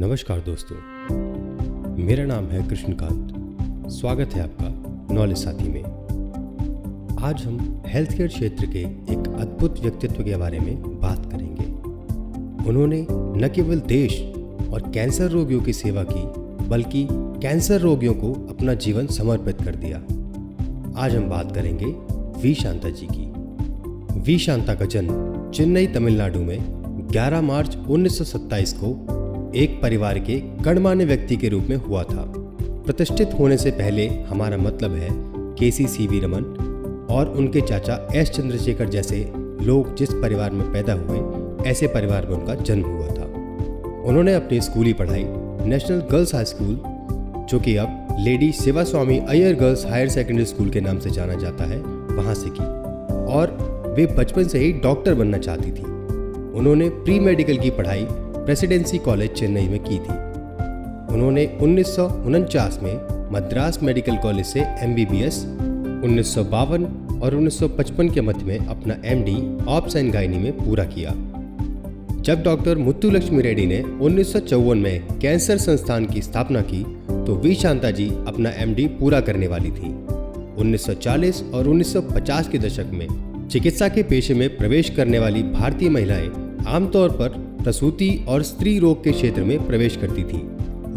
नमस्कार दोस्तों, मेरा नाम है कृष्णकांत। स्वागत है आपका नॉलेज साथी में। आज हम हेल्थ केयर क्षेत्र के एक अद्भुत व्यक्तित्व के बारे में बात करेंगे। उन्होंने न केवल देश और कैंसर रोगियों की सेवा की, बल्कि कैंसर रोगियों को अपना जीवन समर्पित कर दिया। आज हम बात करेंगे वी शांता जी की। वी शांता का जन्म चेन्नई, तमिलनाडु में 11 मार्च 1927 को एक परिवार के गणमान्य व्यक्ति के रूप में हुआ था। प्रतिष्ठित होने से पहले हमारा मतलब है KC रमन और उनके चाचा S चंद्रशेखर जैसे लोग जिस परिवार में पैदा हुए, ऐसे परिवार में उनका जन्म हुआ था। उन्होंने अपनी स्कूली पढ़ाई नेशनल गर्ल्स हाई स्कूल, जो कि अब lady Sivaswami Iyer girls higher secondary school के नाम से जाना जाता है, वहाँ से की। और वे बचपन से ही डॉक्टर बनना चाहती थी। उन्होंने प्री मेडिकल की पढ़ाई प्रेसिडेंसी कॉलेज चेन्नई में की थी। उन्होंने 1949 में मद्रास मेडिकल कॉलेज से MBBS, 1952 और 1955 के मध्य में अपना MD ऑप्स एंड गायनी में पूरा किया। जब डॉक्टर मुत्तुलक्ष्मी रेड्डी ने 1954 में कैंसर संस्थान की स्थापना की, तो वी शांता जी अपना MD पूरा करने वाली थी। 1940 और 1950 के दशक में चिकित्सा के पेशे में प्रवेश करने वाली भारतीय महिलाएं आमतौर पर प्रसूति और स्त्री रोग के क्षेत्र में प्रवेश करती थी,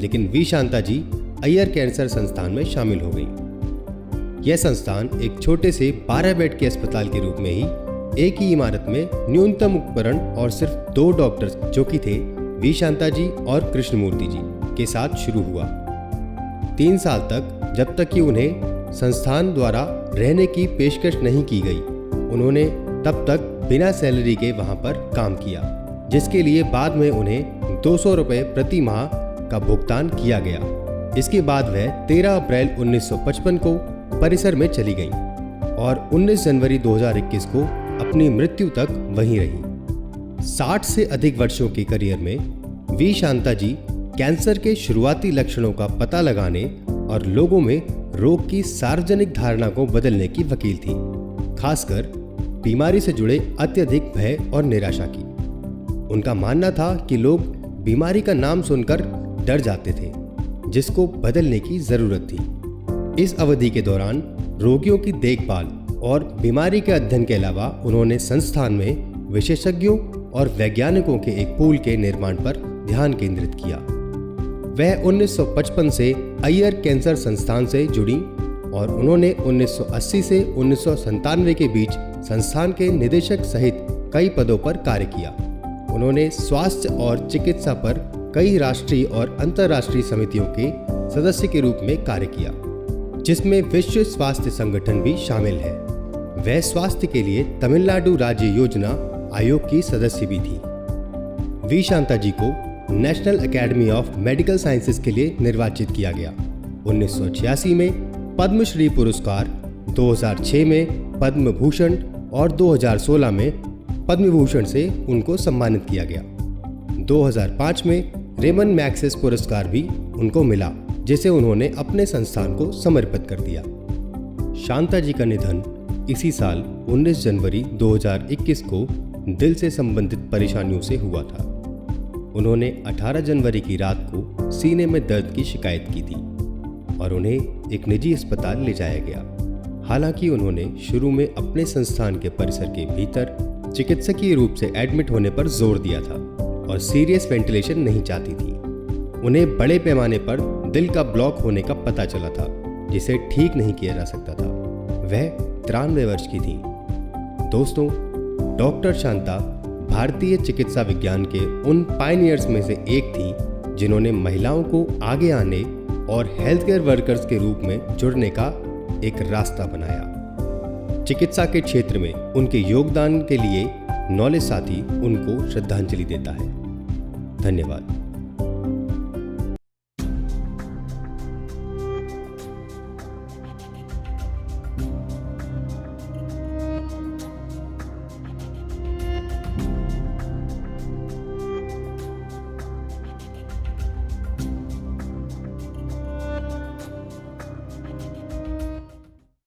लेकिन वी शांता जी अय्यर कैंसर संस्थान में शामिल हो गईं। यह संस्थान एक छोटे से 12 बेड के अस्पताल के रूप में ही एक ही इमारत में न्यूनतम उपकरण और सिर्फ 2 डॉक्टर्स, जो कि थे वी शांता जी और कृष्णमूर्ति जी, के साथ शुरू हुआ। 3 साल तक, जब तक कि उन्हें संस्थान द्वारा रहने की पेशकश नहीं की गई, उन्होंने तब तक बिना सैलरी के वहां पर काम किया, जिसके लिए बाद में उन्हें 200 रुपये प्रति माह का भुगतान किया गया। इसके बाद वह 13 अप्रैल 1955 को परिसर में चली गईं और 19 जनवरी 2021 को अपनी मृत्यु तक वहीं रही। 60 से अधिक वर्षों के करियर में वी शांता जी कैंसर के शुरुआती लक्षणों का पता लगाने और लोगों में रोग की सार्वजनिक धारणा को बदलने की वकील थी, खासकर बीमारी से जुड़े अत्यधिक भय और निराशा की। उनका मानना था कि लोग बीमारी का नाम सुनकर डर जाते थे, जिसको बदलने की जरूरत थी। इस अवधि के दौरान रोगियों की देखभाल और बीमारी के अध्ययन के अलावा उन्होंने संस्थान में विशेषज्ञों और वैज्ञानिकों के एक पूल के निर्माण पर ध्यान केंद्रित किया। वह 1955 से अय्यर कैंसर संस्थान से जुड़ी और उन्होंने 1980 से 1997 के बीच संस्थान के निदेशक सहित कई पदों पर कार्य किया। उन्होंने स्वास्थ्य और चिकित्सा पर कई राष्ट्रीय और अंतर्राष्ट्रीय समितियों के सदस्य के रूप में कार्य किया, जिसमें विश्व स्वास्थ्य संगठन भी शामिल है। वह स्वास्थ्य के लिए तमिलनाडु राज्य योजना आयोग की सदस्य भी थी। वी शांता जी को national academy of medical sciences के लिए निर्वाचित किया गया। 1986 में पद्मश्री पुरस्कार, 2006 में पद्म भूषण और 2016 में पद्म भूषण से उनको सम्मानित किया गया। 2005 में रेमन मैग्सेस पुरस्कार भी उनको मिला, जिसे उन्होंने अपने संस्थान को समर्पित कर दिया। शांता जी का निधन इसी साल 19 जनवरी 2021 को दिल से संबंधित परेशानियों से हुआ था। उन्होंने 18 जनवरी की रात को सीने में दर्द की शिकायत की थी और उन्हें एक निजी अस्पताल ले जाया गया। हालांकि उन्होंने शुरू में अपने संस्थान के परिसर के भीतर चिकित्सकीय रूप से एडमिट होने पर जोर दिया था और सीरियस वेंटिलेशन नहीं चाहती थी। उन्हें बड़े पैमाने पर दिल का ब्लॉक होने का पता चला था, जिसे ठीक नहीं किया जा सकता था। वह 93 वर्ष की थी। दोस्तों, डॉक्टर शांता भारतीय चिकित्सा विज्ञान के उन पायनियर्स में से एक थी, जिन्होंने महिलाओं को आगे आने और हेल्थ केयर वर्कर्स के रूप में जुड़ने का एक रास्ता बनाया। चिकित्सा के क्षेत्र में उनके योगदान के लिए नॉलेज साथी उनको श्रद्धांजलि देता है। धन्यवाद।